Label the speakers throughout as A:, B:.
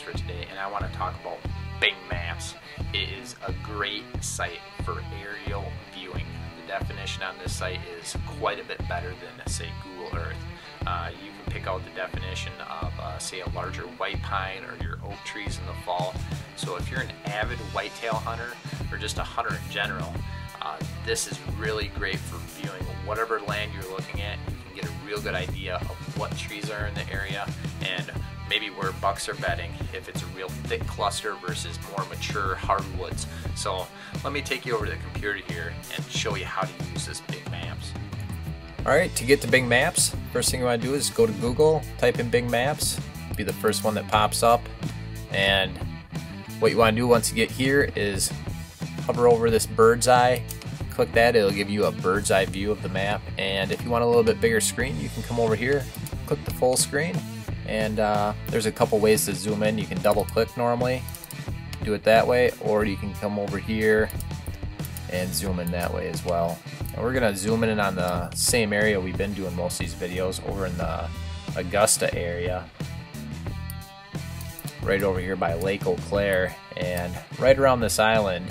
A: for today, and I want to talk about Bing Maps. It is a great site for aerial viewing. The definition on this site is quite a bit better than, say, Google Earth. You can pick out the definition of, say, a larger white pine or your oak trees in the fall. So if you're an avid whitetail hunter or just a hunter in general, this is really great for viewing whatever land you're looking at. You can get a real good idea of what trees are in the area and maybe where bucks are bedding, if it's a real thick cluster versus more mature hardwoods. So let me take you over to the computer here and show you how to use this Bing Maps.
B: Alright, to get to Bing Maps, first thing you want to do is go to Google, type in Bing Maps, be the first one that pops up, and what you want to do once you get here is hover over this bird's eye, click that, it'll give you a bird's eye view of the map, and if you want a little bit bigger screen, you can come over here, click the full screen, and there's a couple ways to zoom in. You can double click normally, do it that way, or you can come over here and zoom in that way as well. And we're going to zoom in on the same area we've been doing most of these videos, over in the Augusta area, right over here by Lake Eau Claire, and right around this island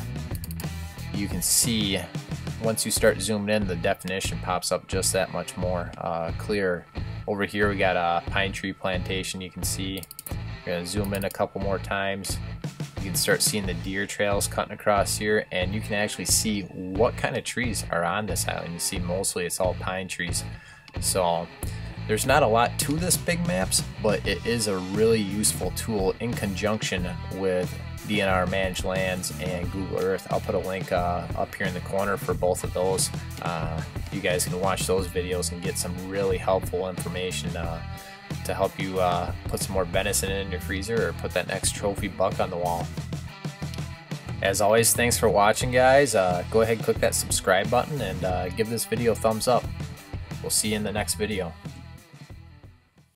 B: you can see once you start zooming in, the definition pops up just that much more clear. Over here we got a pine tree plantation. You can see, we're going to zoom in a couple more times. You can start seeing the deer trails cutting across here, and you can actually see what kind of trees are on this island. You see mostly it's all pine trees. So there's not a lot to this Bing Maps, but it is a really useful tool in conjunction with DNR Managed Lands and Google Earth. I'll put a link up here in the corner for both of those. You guys can watch those videos and get some really helpful information to help you put some more venison in your freezer or put that next trophy buck on the wall. As always, thanks for watching, guys. Go ahead and click that subscribe button and give this video a thumbs up. We'll see you in the next video.